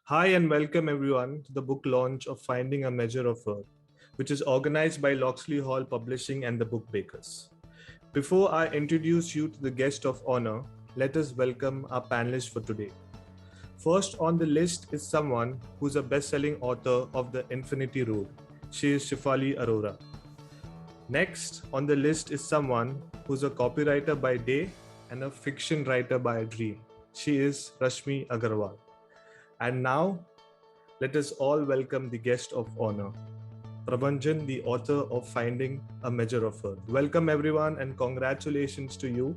Hi and welcome everyone to the book launch of Finding a Measure of Earth, which is organized by Loxley Hall Publishing and the Book Bakers. Before I introduce you to the guest of honor, let us welcome our panelists for today. First on the list is someone who's a best-selling author of The Infinity Road. She is Shefali Arora. Next on the list is someone who's a copywriter by day and a fiction writer by dream. She is Rashmi Agarwal. And now, let us all welcome the guest of honor, Prabhanjan, the author of Finding a Measure of Earth. Welcome everyone and congratulations to you.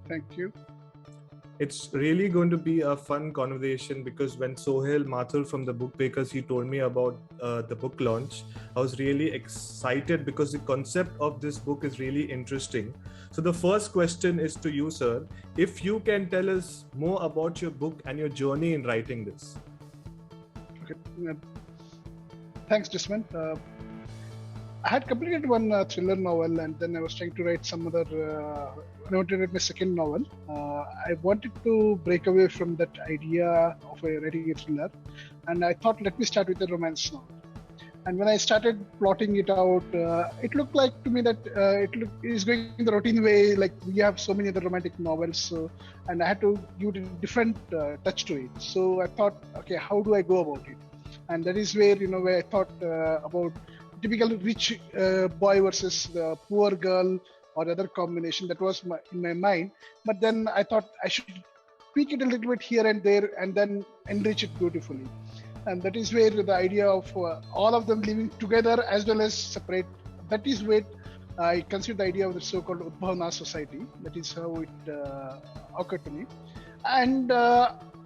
Thank you. It's really going to be a fun conversation because when Sohail Mathur from the Book Bakers, he told me about the book launch, I was really excited because the concept of this book is really interesting. So the first question is to you, sir. If you can tell us more about your book and your journey in writing this. Okay. Thanks, Jasmine. I had completed one thriller novel, and then I was trying to write some other. I wanted to write my second novel. I wanted to break away from that idea of writing a thriller, and I thought, let me start with a romance novel. And when I started plotting it out, it looked like to me that it is going in the routine way. Like we have so many other romantic novels, and I had to give it a different touch to it. So I thought, okay, how do I go about it? And that is where where I thought about typical rich boy versus the poor girl or other combination that was in my mind. But then I thought I should tweak it a little bit here and there and then enrich it beautifully. And that is where the idea of all of them living together as well as separate, that is where I consider the idea of the so-called Udbhavana society. That is how it occurred to me. And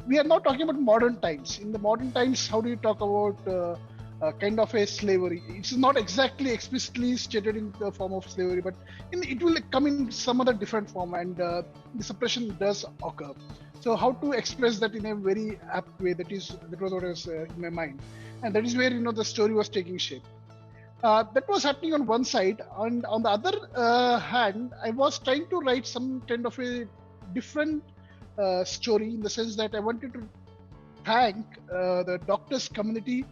we are not talking about modern times. In the modern times, how do you talk about kind of a slavery? It's not exactly explicitly stated in the form of slavery, but it will come in some other different form, and the suppression does occur. So how to express that in a very apt way, that was what was in my mind, and that is where the story was taking shape. That was happening on one side, and on the other hand, I was trying to write some kind of a different story, in the sense that I wanted to thank the doctors community,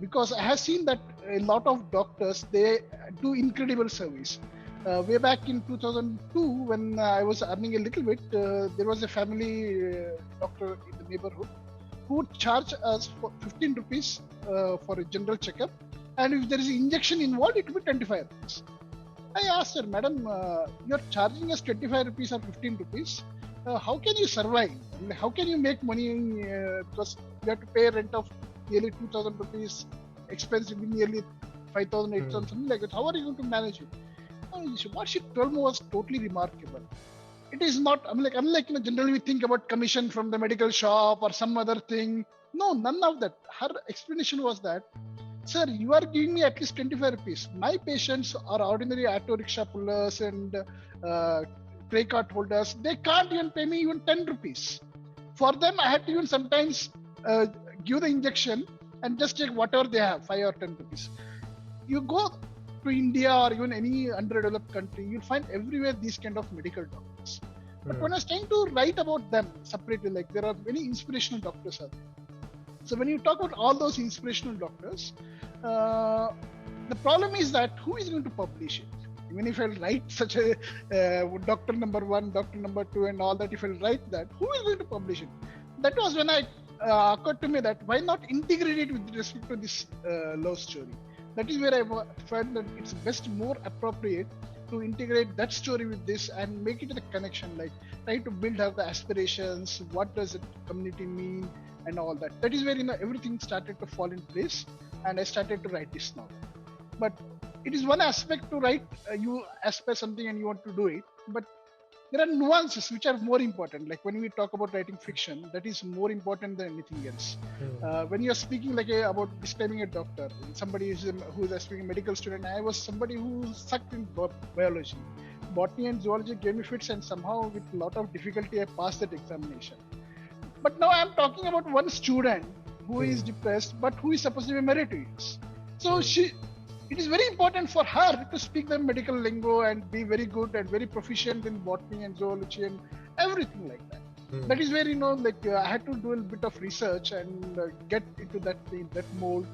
because I have seen that a lot of doctors, they do incredible service. Way back in 2002, when I was earning a little bit, there was a family doctor in the neighborhood who would charge us for 15 rupees for a general checkup, and if there is an injection involved, it would be 25 rupees. I asked her, Madam, you're charging us 25 rupees or 15 rupees. How can you survive? How can you make money? Because you have to pay a rent of nearly 2,000 rupees, expensive nearly 5,000, 8,000, something like that. How are you going to manage it? What she told me was totally remarkable. It is not, unlike generally we think about commission from the medical shop or some other thing. No, none of that. Her explanation was that, sir, you are giving me at least 25 rupees. My patients are ordinary auto rickshaw pullers and tray cart holders. They can't even pay me even 10 rupees. For them, I had to even sometimes give the injection and just take whatever they have, 5 or 10 rupees. You go to India or even any underdeveloped country, you'll find everywhere these kind of medical doctors. But when I was trying to write about them separately, like there are many inspirational doctors out there. So when you talk about all those inspirational doctors, the problem is that who is going to publish it? Even if I'll write such a doctor number 1, doctor number 2 and all that, if I'll write that, who is going to publish it? That was when I occurred to me that why not integrate it with respect to this love story. That is where I felt that it's best, more appropriate to integrate that story with this and make it a connection, like try to build up the aspirations, what does the community mean and all that. That is where everything started to fall in place, and I started to write this novel. But it is one aspect to write, you aspire something and you want to do it, but there are nuances which are more important. Like when we talk about writing fiction, that is more important than anything else. When you are speaking about describing a doctor, somebody who is aspiring a medical student, I was somebody who sucked in biology. Botany and zoology gave me fits, and somehow with a lot of difficulty I passed that examination. But now I am talking about one student who is depressed, but who is supposed to be meritorious. So it is very important for her to speak the medical lingo and be very good and very proficient in botany and zoology and everything like that. That is where, I had to do a bit of research and get into that mold,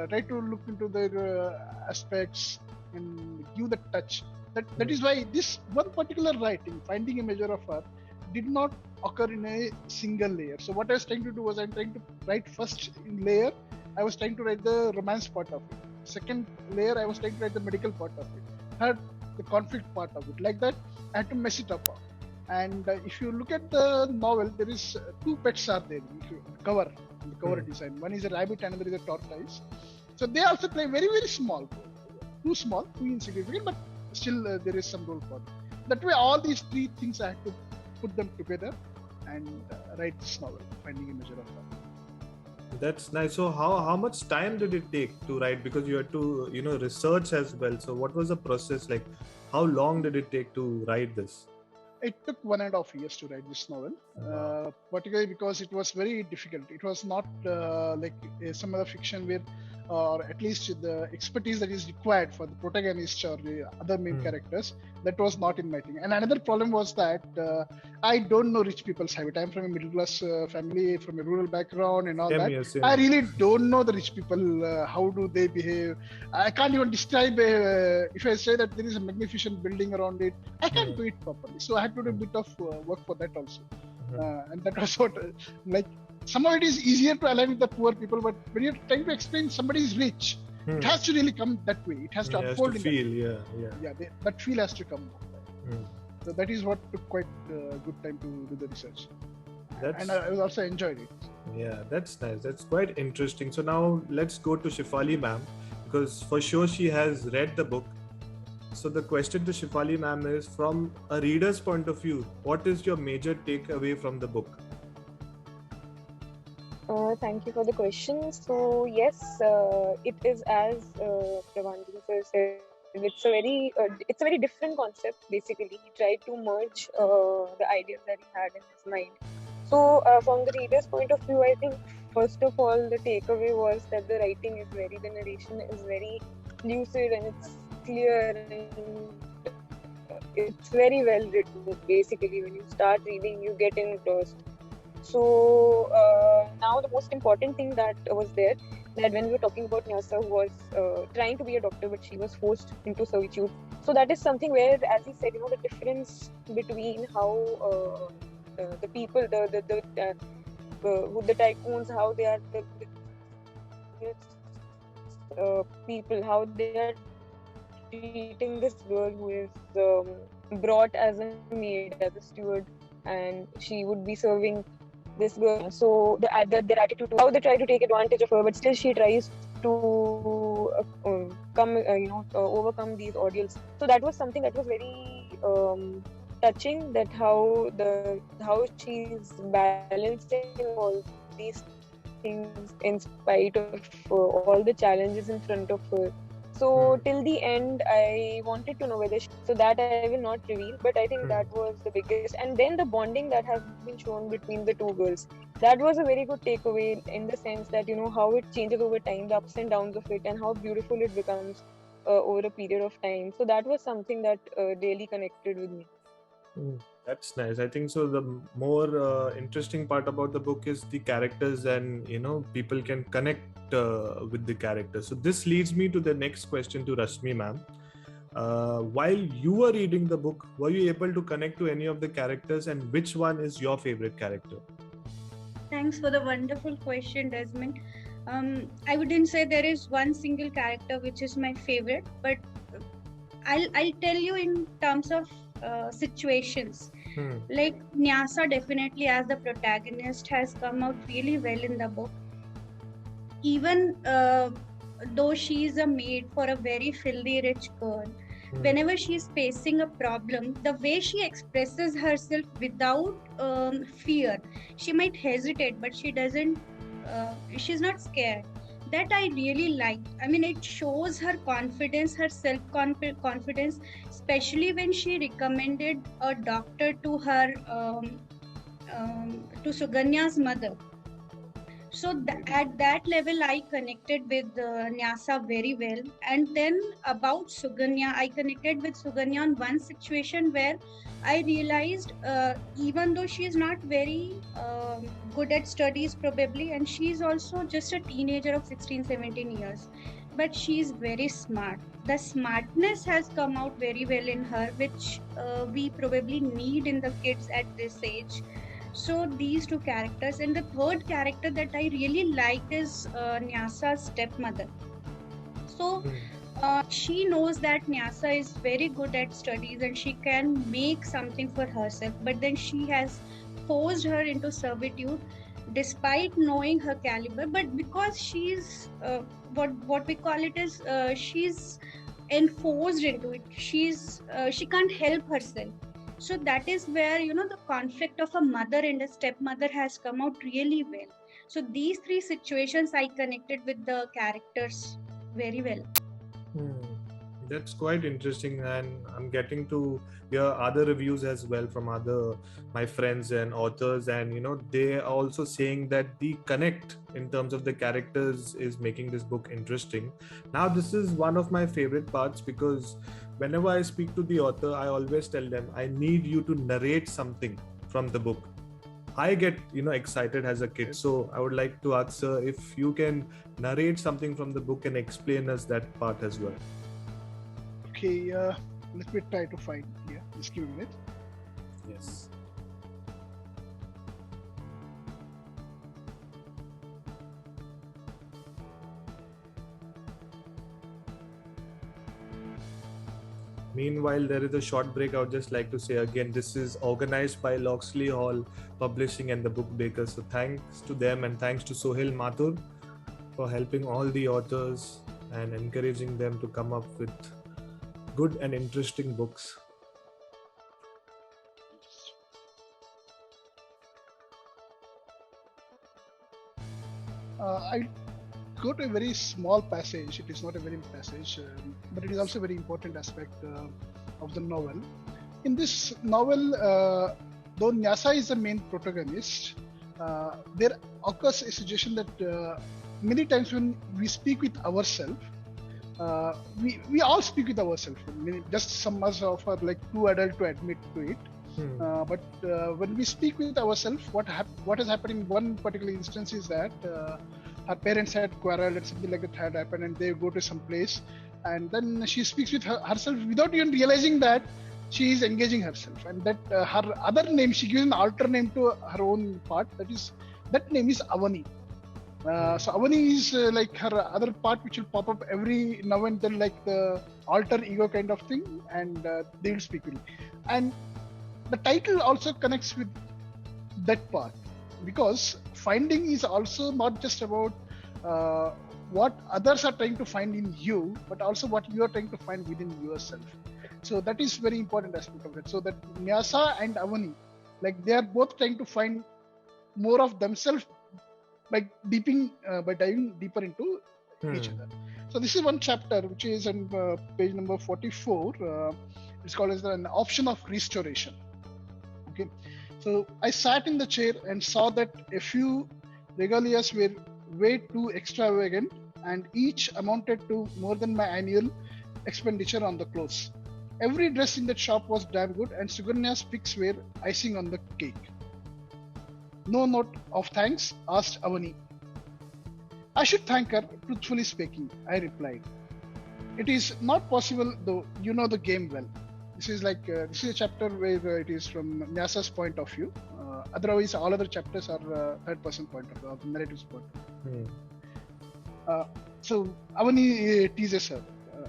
try to look into their aspects and give the touch. That is why this one particular writing, Finding a Measure of Earth, did not occur in a single layer. So what I was trying to do was, I'm trying to write first in layer, I was trying to write the romance part of it. Second layer, I was trying to write the medical part of it. Third, the conflict part of it. Like that, I had to mess it up. And if you look at the novel, there is two pets are there. If you cover design. One is a rabbit, another is a tortoise. So they also play very, very small role. Too insignificant, but still there is some role for them. That way, all these three things I had to put them together and write this novel, Finding a Measure of Earth. That's nice. So how much time did it take to write? Because you had to, research as well. So what was the process like? How long did it take to write this? It took 1.5 years to write this novel, particularly because it was very difficult. It was not like some other fiction where, or at least the expertise that is required for the protagonist or the other main characters, that was not in my thing. And another problem was that I don't know rich people's habit. I'm from a middle class family, from a rural background and all that. Yes. I really don't know the rich people, how do they behave. I can't even describe, if I say that there is a magnificent building around it, I can't do it properly. So I had to do a bit of work for that also. And that was what, somehow it is easier to align with the poor people, but when you're trying to explain somebody is rich, it has to really come that way. It has to unfold. Has to feel, that feel has to come. So that is what took quite a good time to do the research. And I also enjoyed it. Yeah, that's nice. That's quite interesting. So now let's go to Shefali ma'am, because for sure she has read the book. So the question to Shefali ma'am is, from a reader's point of view, what is your major takeaway from the book? Thank you for the question. So yes, it is as Prabhanjan sir said. It's a very different concept. Basically, he tried to merge the ideas that he had in his mind. So from the reader's point of view, I think first of all the takeaway was that the narration is very lucid and it's clear and it's very well written. Basically, when you start reading, you get engrossed. So now the most important thing that was there, that when we were talking about Nyasa, who was trying to be a doctor, but she was forced into servitude. So that is something where, as he said, the difference between how the people, the tycoons, how they are people, how they are treating this girl who is brought as a maid, as a steward, and she would be serving this girl. So their attitude, how they try to take advantage of her, but still she tries to overcome these ordeals. So that was something that was very touching. That how she's balancing all these things in spite of all the challenges in front of her. So till the end, I wanted to know whether so that I will not reveal, but I think that was the biggest. And then the bonding that has been shown between the two girls, that was a very good takeaway, in the sense that how it changes over time, the ups and downs of it, and how beautiful it becomes over a period of time. So that was something that really connected with me. That's nice. I think so. The more interesting part about the book is the characters, and people can connect with the characters. So this leads me to the next question to Rashmi ma'am. While you were reading the book, were you able to connect to any of the characters, and which one is your favorite character? Thanks for the wonderful question, Desmond. I wouldn't say there is one single character which is my favorite, but I'll tell you in terms of situations. Like Nyasa, definitely as the protagonist, has come out really well in the book. Even though she is a maid for a very filthy rich girl, whenever she is facing a problem, the way she expresses herself without fear, she might hesitate, but she doesn't. She's not scared. That I really liked. I mean, it shows her confidence, her self-confidence, especially when she recommended a doctor to her, to Suganya's mother. So at that level, I connected with Nyasa very well. And then about Suganya, I connected with Suganya on one situation where I realized even though she is not very good at studies probably, and she's also just a teenager of 16, 17 years, but she's very smart. The smartness has come out very well in her, which we probably need in the kids at this age. So these two characters, and the third character that I really liked is Nyasa's stepmother. So she knows that Nyasa is very good at studies and she can make something for herself, but then she has forced her into servitude despite knowing her caliber, but because she's what we call it is she's enforced into it. She can't help herself. So that is where the conflict of a mother and a stepmother has come out really well. So these three situations I connected with the characters very well. That's quite interesting, and I'm getting to hear other reviews as well from my friends and authors, and they are also saying that the connect in terms of the characters is making this book interesting. Now, this is one of my favorite parts because whenever I speak to the author, I always tell them I need you to narrate something from the book. I get excited as a kid, so I would like to ask sir if you can narrate something from the book and explain us that part as well. Okay, let me try to find. Yeah, just give me a minute. Yes. Meanwhile, there is a short break. I would just like to say again, this is organized by Loxley Hall Publishing and the Book Bakers. So thanks to them and thanks to Sohail Mathur for helping all the authors and encouraging them to come up with good and interesting books. I go to a very small passage. It is not a very big passage, but it is also a very important aspect of the novel. In this novel, though Nyasa is the main protagonist, there occurs a situation that many times when we speak with ourselves, we all speak with ourselves. Just some of us are like too adult to admit to it. But when we speak with ourselves, what has happened in one particular instance is that her parents had quarreled and something like that had happened, and they go to some place, and then she speaks with herself without even realizing that she is engaging herself, and that her other name, she gives an alter name to her own part. That name is Avani. So Avani is like her other part, which will pop up every now and then, like the alter ego kind of thing, and they will speak with it. And the title also connects with that part, because finding is also not just about what others are trying to find in you, but also what you are trying to find within yourself. So that is very important aspect of it. So that Nyasa and Avani, like they are both trying to find more of themselves by diving deeper into each other. So this is one chapter which is on page number 44. It's called as an option of restoration. Okay, so I sat in the chair and saw that a few regalias were way too extravagant, and each amounted to more than my annual expenditure on the clothes. Every dress in that shop was damn good, and Suganya's pics were icing on the cake. No note of thanks, asked Avani. I should thank her, truthfully speaking, I replied. It is not possible, though you know the game well. This is a chapter where it is from Nyasa's point of view. Otherwise, all other chapters are third-person point of view, of the narrative's point of view. So Avani teases her.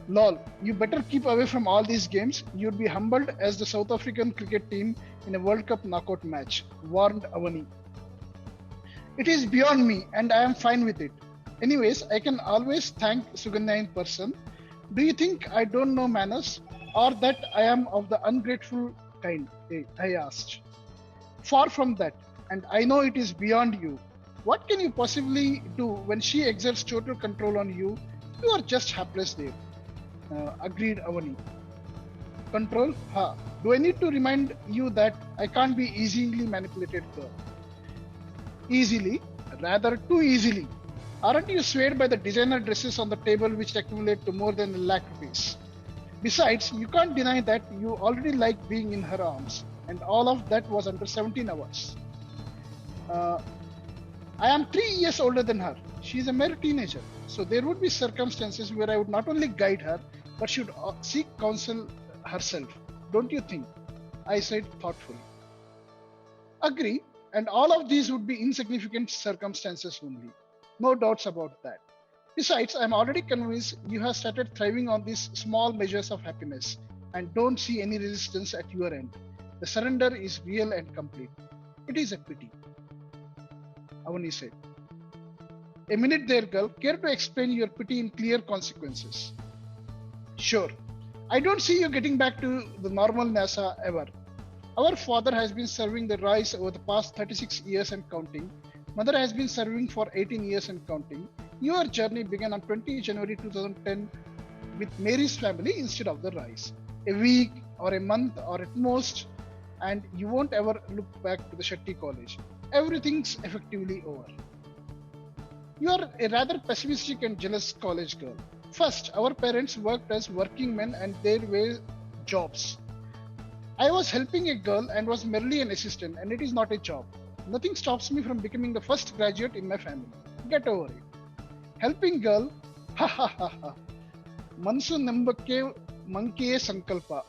Lol, you better keep away from all these games. You'd be humbled as the South African cricket team in a World Cup knockout match, warned Avani. It is beyond me, and I am fine with it. Anyways, I can always thank Suganya in person. Do you think I don't know manners, or that I am of the ungrateful kind? I asked. Far from that, and I know it is beyond you. What can you possibly do when she exerts total control on you? You are just helpless there. Agreed Avani. Control? Do I need to remind you that I can't be easily manipulated, girl? Easily? rather too easily. Aren't you swayed by the designer dresses on the table which accumulate to more than ₹1,00,000? Besides, you can't deny that you already like being in her arms, and all of that was under 17 hours. I am 3 years older than her. She is a mere teenager, so there would be circumstances where I would not only guide her, but should seek counsel herself. Don't you think? I said thoughtfully. Agree, and all of these would be insignificant circumstances only. No doubts about that. Besides, I'm already convinced you have started thriving on these small measures of happiness and don't see any resistance at your end. The surrender is real and complete. It is a pity, Avani said. A minute there, girl. Care to explain your pity in clear consequences? Sure. I don't see you getting back to the normal NASA ever. Our father has been serving the rice over the past 36 years and counting. Mother has been serving for 18 years and counting. Your journey began on 20 January 2010 with Mary's family instead of the rice. A week or a month or at most, and you won't ever look back to the Shetty College. Everything's effectively over. You are a rather pessimistic and jealous college girl. First, our parents worked as working men and there were jobs. I was helping a girl and was merely an assistant, and it is not a job. Nothing stops me from becoming the first graduate in my family. Get over it. Helping girl, ha ha ha ha. Mansu Nambakke Mankiye Sankalpa.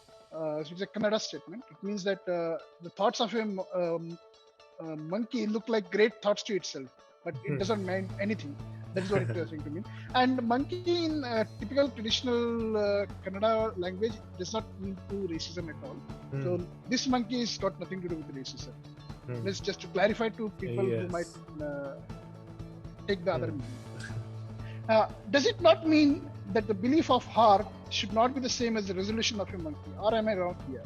It's a Kannada statement. It means that the thoughts of a monkey look like great thoughts to itself, but it doesn't mean anything. That is what it is saying to me. And monkey in typical traditional Kannada language does not mean to racism at all. So this monkey has got nothing to do with racism. Let's just to clarify to people who might take the other meaning. Does it not mean that the belief of heart should not be the same as the resolution of a monkey? Or am I wrong here?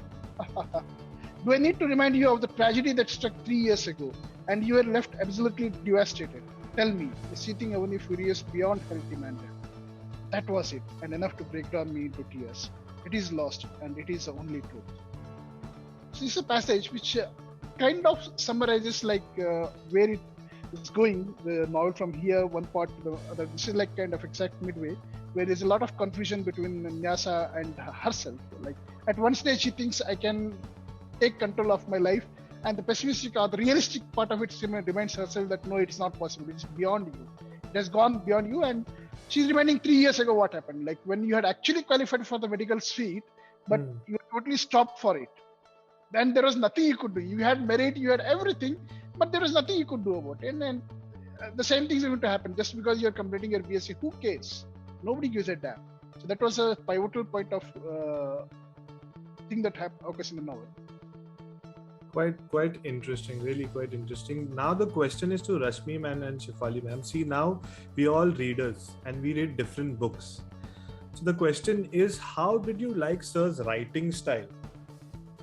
Do I need to remind you of the tragedy that struck 3 years ago and you were left absolutely devastated? Tell me, the seething Avani furious beyond her demanded. That was it, and enough to break down me into tears. It is lost, and it is the only truth. So this is a passage which kind of summarizes like where it is going, the novel from here, one part to the other. This is like kind of exact midway, where there's a lot of confusion between Nyasa and herself. Like at one stage she thinks I can take control of my life, and the pessimistic or the realistic part of it reminds herself that no, it's not possible. It's beyond you. It has gone beyond you, and she's reminding 3 years ago what happened. Like when you had actually qualified for the medical seat, but you totally stopped for it. Then there was nothing you could do. You had merit, you had everything, but there was nothing you could do about it. And the same thing is going to happen just because you're completing your BSc. Who cares? Nobody gives a damn. So that was a pivotal point of thing that occurs in the novel. Quite interesting, really quite interesting. Now the question is to Rashmi ma'am and Shefali ma'am. See, now we all readers and we read different books. So the question is, how did you like Sir's writing style?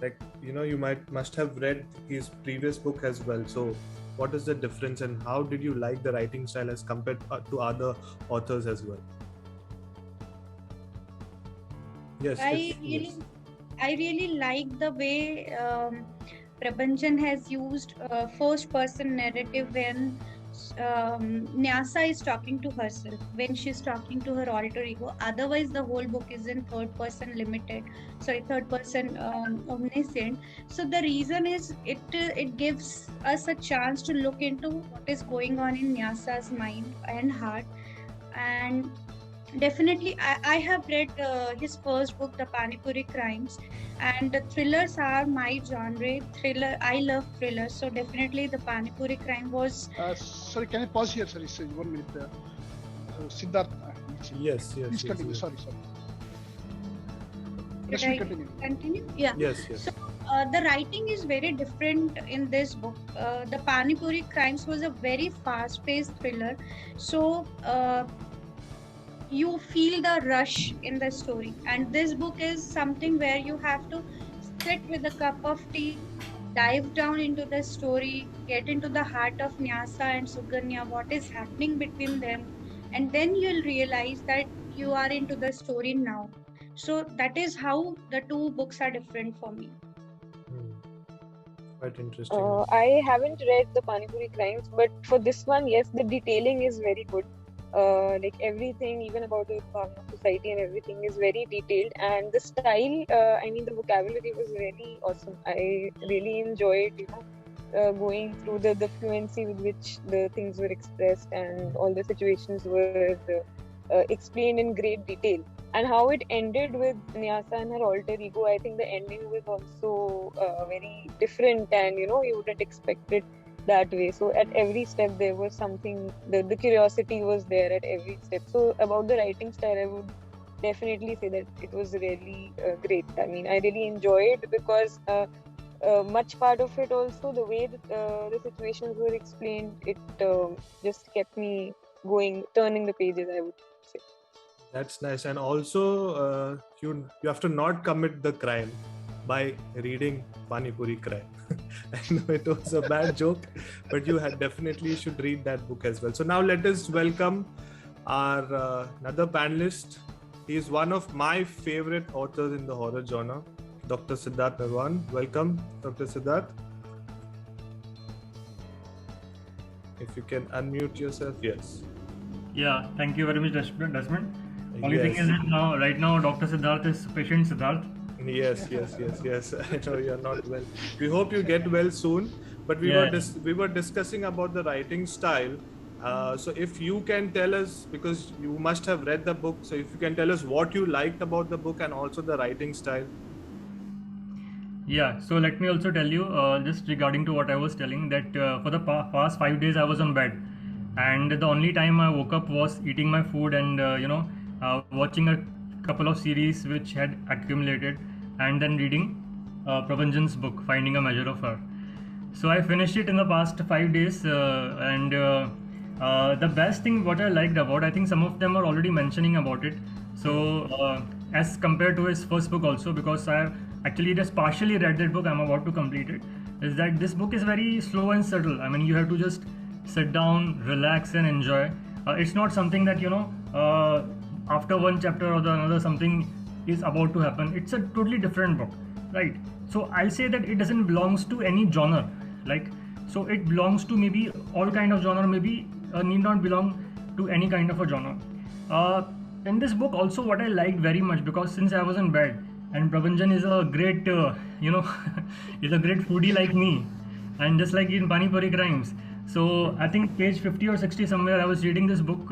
Like, you know, you must have read his previous book as well. So what is the difference and how did you like the writing style as compared to other authors as well? Yes. I really like the way Prabhanjan has used first person narrative when Nyasa is talking to herself, when she's talking to her alter ego. Otherwise the whole book is in third person omniscient. So the reason is it gives us a chance to look into what is going on in Nyasa's mind and heart. And definitely I have read his first book, The Panipuri Crimes, and the thrillers are my genre. I love thrillers, so definitely The Panipuri Crime was... sorry, can I pause here? Sorry, 1 minute. Siddharth. Yes. Please continue. Sorry. Let me continue? Yeah. Yes. So the writing is very different in this book. The Panipuri Crimes was a very fast-paced thriller. So you feel the rush in the story, and this book is something where you have to sit with a cup of tea, dive down into the story, get into the heart of Nyasa and Suganya, what is happening between them, and then you'll realize that you are into the story now. So that is how the two books are different for me. Quite interesting. I haven't read the Pani Puri Crimes, but for this one, yes, the detailing is very good. Like everything, even about the Bhavna society and everything, is very detailed. And the style, I mean, the vocabulary was really awesome. I really enjoyed, going through the fluency with which the things were expressed and all the situations were explained in great detail. And how it ended with Nyasa and her alter ego, I think the ending was also very different, and you wouldn't expect it that way. So at every step there was something, the curiosity was there at every step. So about the writing style, I would definitely say that it was really great. I mean, I really enjoyed because much part of it also, the way the situations were explained, it just kept me going, turning the pages, I would say. That's nice. And also, you have to not commit the crime by reading Pani Puri Crime. I know it was a bad joke, but you definitely should read that book as well. So now let us welcome our another panelist. He is one of my favorite authors in the horror genre, Dr. Siddharth Narwan. Welcome, Dr. Siddharth. If you can unmute yourself, yes. Yeah, thank you very much, Desmond. Only thing is that right now, Dr. Siddharth is patient Siddharth. Yes. I know you're not well. We hope you get well soon. But we were discussing about the writing style. So if you can tell us, because you must have read the book, so if you can tell us what you liked about the book and also the writing style. Yeah, so let me also tell you, just regarding to what I was telling, that for the past 5 days I was on bed, and the only time I woke up was eating my food and watching a couple of series which had accumulated, and then reading Prabhanjan's book, Finding a Measure of Her. So I finished it in the past 5 days, and the best thing what I liked about, I think some of them are already mentioning about it. So as compared to his first book also, because I actually just partially read that book, I'm about to complete it, is that this book is very slow and subtle. I mean, you have to just sit down, relax and enjoy. It's not something that after one chapter or the another something is about to happen. It's a totally different book, right? So I'll say that it doesn't belongs to any genre, so it belongs to maybe all kind of genre, maybe need not belong to any kind of a genre. In this book also, what I liked very much, because since I was in bed, and Prabhanjan is a great is a great foodie like me, and just like in Pani Puri Crimes. So I think page 50 or 60 somewhere I was reading this book,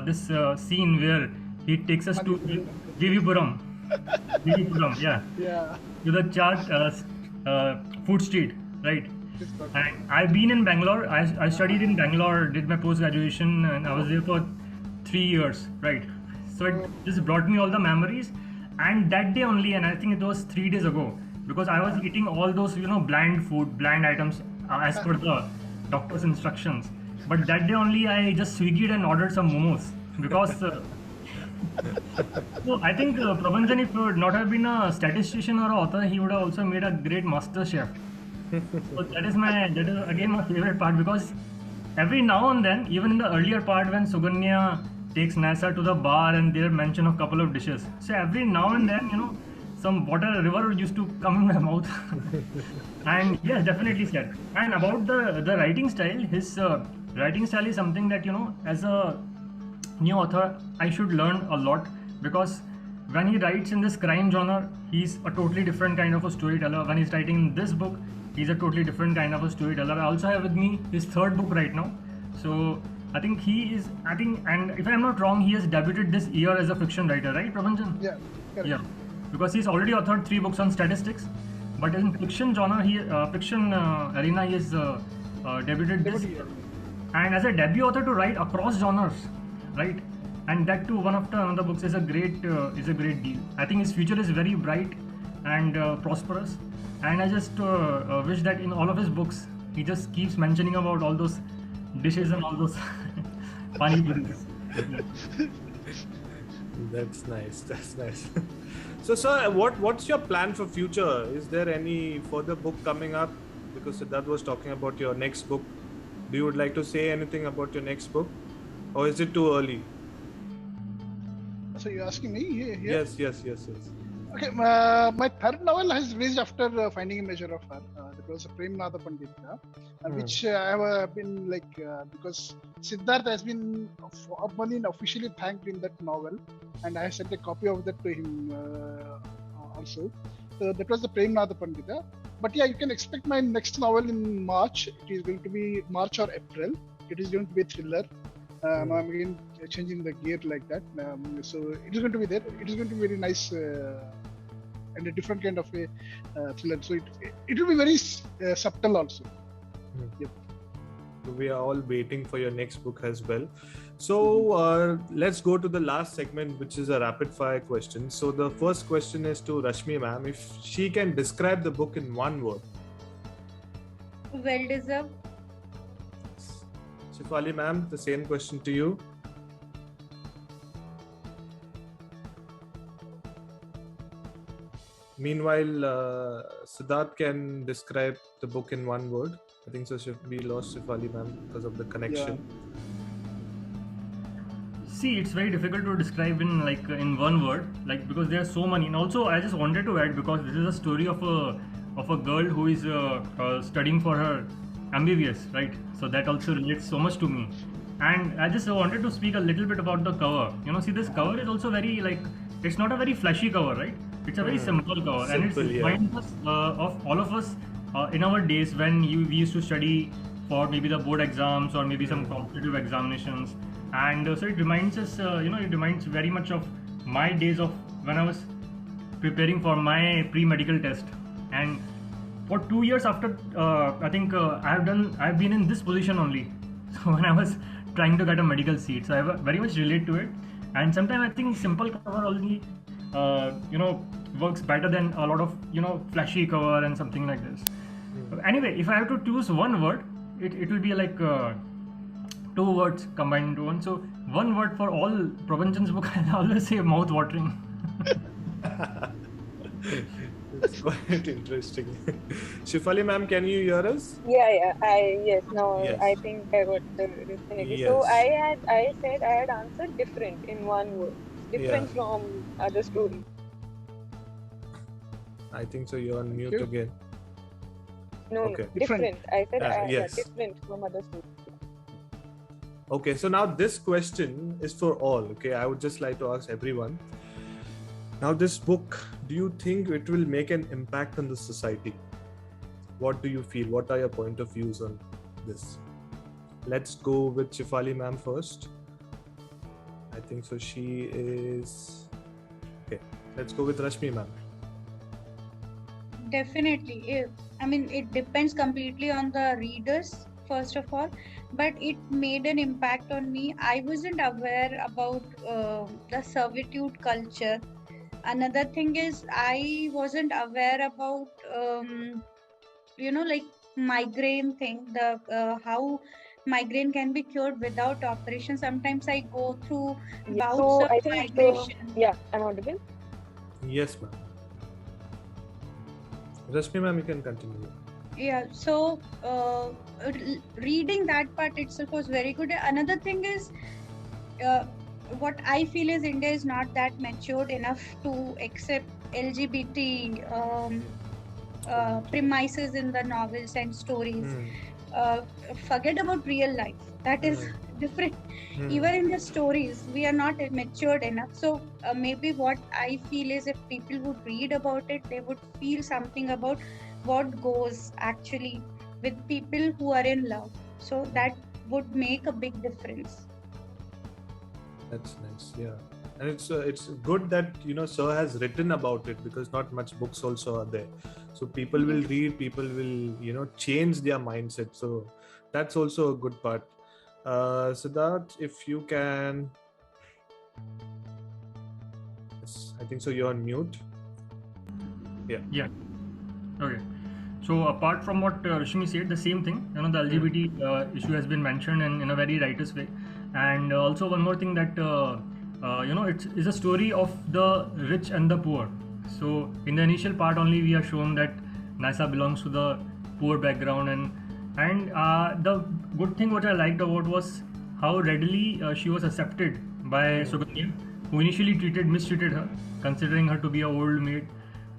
this scene where he takes us to Vivipuram, yeah, to the chaat food street, right? And I've been in Bangalore. I studied in Bangalore, did my post graduation, and I was there for 3 years, right? So it just brought me all the memories. And that day only, and I think it was 3 days ago, because I was eating all those bland items as per the doctor's instructions. But that day only, I just Swiggied and ordered some momos, because so I think Prabhanjan, if he would not have been a statistician or an author, he would have also made a great master chef. So that is again my favorite part, because every now and then, even in the earlier part when Suganya takes Nyasa to the bar and there mention of couple of dishes, so every now and then some water river used to come in my mouth. And yes, definitely said. And about the writing style, his writing style is something that as a new author I should learn a lot, because when he writes in this crime genre, he's a totally different kind of a storyteller. When he's writing this book, he's a totally different kind of a storyteller. I also have with me his third book right now. So I think and if I'm not wrong, he has debuted this year as a fiction writer, right, Prabhanjan? Yeah, correct. Yeah, because he's already authored 3 books on statistics, but in fiction genre, fiction arena, he has debuted this year. And as a debut author to write across genres, right, and that too one after another books, is a great deal. I think his future is very bright and prosperous. And I just wish that in all of his books, he just keeps mentioning about all those dishes and all those pani puris. That's nice. So sir, what's your plan for future? Is there any further book coming up? Because Siddharth was talking about your next book. Do you would like to say anything about your next book, or is it too early? So you're asking me? Yeah. Yes. Okay, my third novel has released after Finding a Measure of Her. That was Prem Natha Pandita, which I have been because Siddharth has been officially thanked in that novel, and I have sent a copy of that to him also. So that was the Prem Natha Pandita. But yeah, you can expect my next novel in March. It is going to be March or April. It is going to be a thriller. I'm again changing the gear like that. So it is going to be there. It is going to be very nice and a different kind of a thriller. So it will be very subtle also. Yep. We are all waiting for your next book as well. So let's go to the last segment, which is a rapid fire question. So the first question is to Rashmi ma'am. If she can describe the book in one word. Well deserved. Shefali ma'am, the same question to you. Meanwhile, Siddharth can describe the book in one word. I think so. We lost Shefali ma'am because of the connection. See, it's very difficult to describe in one word, because there are so many. And also, I just wanted to add, because this is a story of a girl who is studying for her MBBS, right? So that also relates so much to me. And I just wanted to speak a little bit about the cover. See, this cover is also very it's not a very flashy cover, right? It's a very simple cover, and it reminds us of all of us in our days when we used to study for maybe the board exams or maybe some competitive examinations. And so it reminds us, it reminds very much of my days of when I was preparing for my pre-medical test. And for 2 years after, I think I've been in this position only. So when I was trying to get a medical seat, so I very much relate to it. And sometimes I think simple cover only, works better than a lot of, flashy cover and something like this. Anyway, if I have to choose one word, it will be two words combined into one. So one word for all Prabhanchan's book, I'll always say mouth-watering. It's quite interesting. Shefali ma'am, can you hear us? Yes. Yes. I think I got the vicinity. Yes. So I said I had answered different in one word. Different from other stories. I think so. You're on mute again. No, Okay. different. I said yes. different from other stories. Okay, so now this question is for all. Okay, I would just like to ask everyone. Now, this book, do you think it will make an impact on the society? What do you feel? What are your point of views on this? Let's go with Shefali ma'am first. I think so. She is okay. Let's go with Rashmi ma'am. Definitely. It depends completely on the readers, first of all, but it made an impact on me. I wasn't aware about the servitude culture. Another thing is I wasn't aware about migraine thing, the how migraine can be cured without operation. Sometimes I go through bouts So of I think migration. I'm audible. Yes, ma'am. Rashmi ma'am, you can continue. Yeah, so reading that part itself was very good. Another thing is what I feel is India is not that matured enough to accept LGBT premises in the novels and stories. Forget about real life. That is different. Even in the stories, we are not matured enough. So maybe what I feel is if people would read about it, they would feel something about what goes actually with people who are in love. So that would make a big difference. That's nice, yeah. And it's good that Sir has written about it, because not much books also are there. So people will read, people will change their mindset. So that's also a good part. Siddharth, if you can, yes, I think so. You're on mute. Yeah. Okay. So apart from what Rashmi said, the same thing, the LGBT issue has been mentioned in a very righteous way. And also one more thing that, it's a story of the rich and the poor. So in the initial part only, we are shown that Nysa belongs to the poor background. And the good thing what I liked about was how readily she was accepted by Sugandhi. who initially mistreated her, considering her to be an old maid,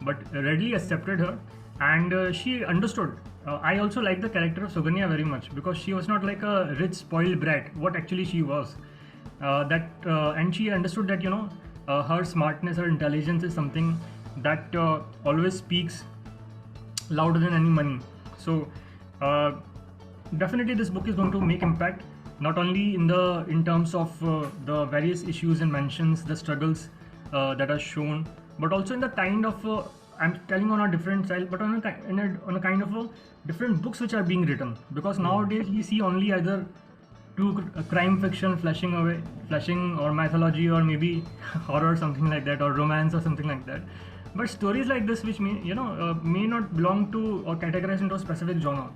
but readily accepted her, and she understood. I also like the character of Suganya very much because she was not like a rich, spoiled brat. What actually she was, and she understood that her smartness, her intelligence is something that always speaks louder than any money. So definitely this book is going to make impact, not only in terms of the various issues and mentions, the struggles that are shown, but also in the kind of I'm telling on a different style, but on a kind of a different books which are being written, because nowadays we see only either crime fiction flashing or mythology or maybe horror, something like that, or romance or something like that. But stories like this, which may not belong to or categorize into a specific genre.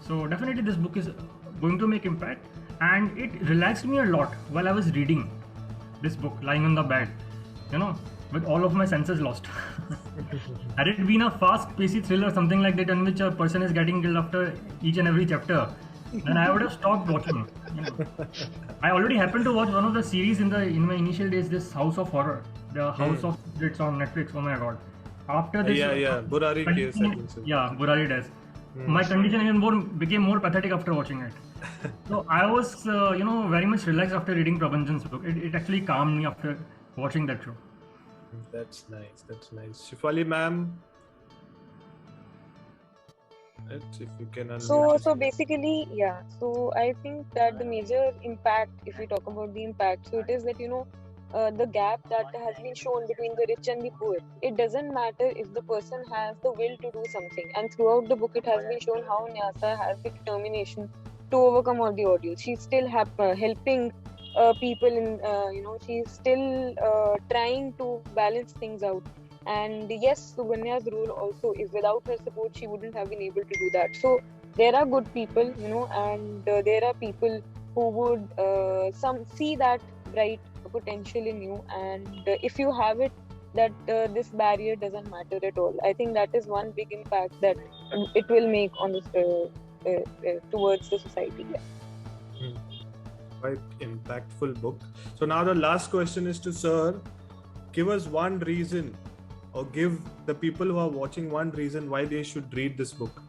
So definitely this book is going to make impact, and it relaxed me a lot while I was reading this book, lying on the bed, with all of my senses lost. Had it been a fast-paced thriller, something like that, in which a person is getting killed after each and every chapter, then I would have stopped watching. I already happened to watch one of the series in my initial days, this House of Horror, the House of Spirits on Netflix. Oh my god! After this, Burari case, I think so. Yeah, Burari Days. My condition even became more pathetic after watching it. So I was, very much relaxed after reading Prabhanjan's book. It actually calmed me after watching that show. That's nice. Shefali ma'am, if you can unmute. So basically, yeah. So I think that the major impact, if we talk about the impact, so it is that the gap that has been shown between the rich and the poor. It doesn't matter if the person has the will to do something, and throughout the book, it has been shown how Nyasa has the determination to overcome all the ordeals. She's still helping people she's still trying to balance things out. And yes, Suganya's role also is, without her support, she wouldn't have been able to do that. So there are good people, and there are people who would some see that bright potential in you, and if you have it, that this barrier doesn't matter at all. I think that is one big impact that it will make on this towards the society. Yeah. Quite impactful book. So now the last question is to Sir. Give us one reason, or give the people who are watching one reason why they should read this book.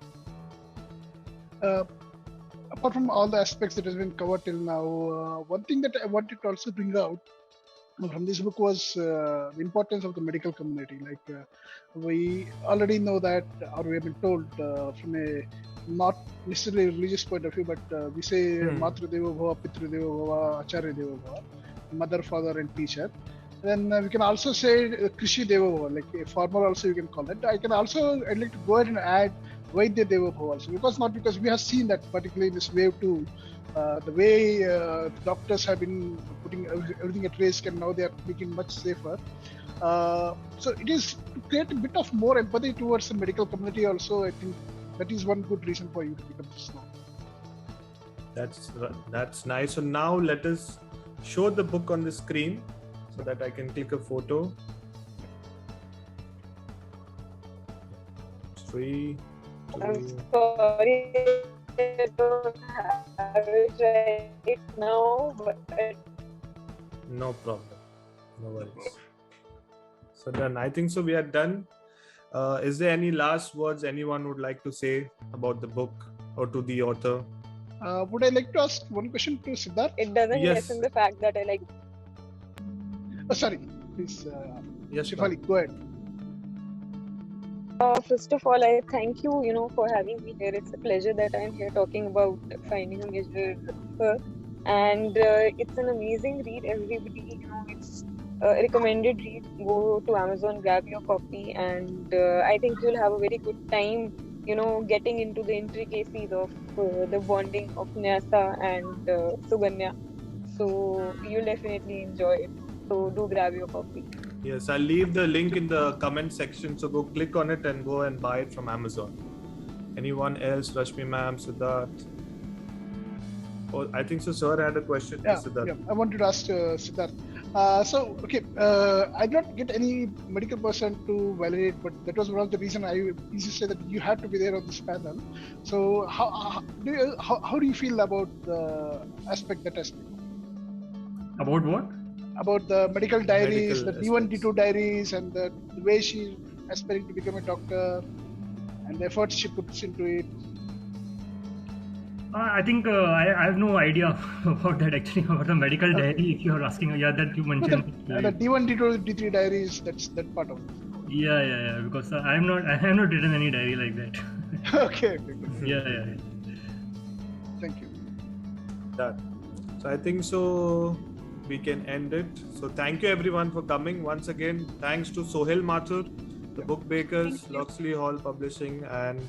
Apart from all the aspects that has been covered till now, one thing that I wanted to also bring out from this book was the importance of the medical community. Like we already know that, or we have been told from a not necessarily religious point of view, but we say Matra Deva Bhava, Pitra Deva Bhava, Acharya Deva Bhava, mother, father, and teacher. Then we can also say Krishi Deva Bhava, like a farmer also you can call that. I'd like to go ahead and add Vaidya Deva Bhava also, because we have seen that particularly in this wave 2, the way the doctors have been putting everything at risk, and now they are making much safer. So it is to create a bit of more empathy towards the medical community also. I think that is one good reason for you to pick up this now. That's nice. So now let us show the book on the screen so that I can click a photo. 3, 2. I'm sorry, I don't have it right now, but no problem. No worries. So done. I think so. We are done. Is there any last words anyone would like to say about the book or to the author? Would I like to ask one question to Siddharth? it doesn't lessen the fact that I like. Oh, sorry. Please, Yes, Shefali, go ahead. First of all, I thank you, for having me here. It's a pleasure that I'm here talking about Finding a Measure of Her. And it's an amazing read. Everybody, it's a recommended read. Go to Amazon, grab your copy, and I think you'll have a very good time, getting into the intricacies of the bonding of Nyasa and Suganya. So you'll definitely enjoy it. So do grab your copy. Yes, I'll leave the link in the comment section. So go click on it and go and buy it from Amazon. Anyone else? Rashmi ma'am, Siddharth? Oh, I think so. Sir had a question. Yeah, Siddharth. yeah. I wanted to ask Siddharth. I did not get any medical person to validate, but that was one of the reasons I used to say that you had to be there on this panel. So how do you feel about the aspect? About what? about the medical diaries, Medical the D1, aspects. D2 diaries, and the way she aspiring to become a doctor, and the efforts she puts into it. I think I have no idea about that actually, about the medical Okay. diary. If you are asking, yeah, that you No, mentioned. the D1, D2, D3 diaries. That's that part of it. Yeah. Because I have not written any diary like that. Okay. Good. Yeah. Thank you. Done. So I think so we can end it. So thank you everyone for coming. Once again, thanks to Sohail Mathur, the Book Bakers, Thank you. Loxley Hall Publishing, and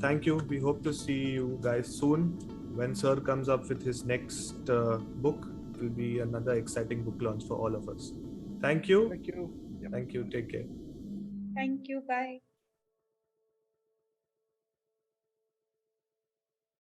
thank you. We hope to see you guys soon when Sir comes up with his next book. It will be another exciting book launch for all of us. Thank you. Thank you. Thank you. Take care. Thank you. Bye.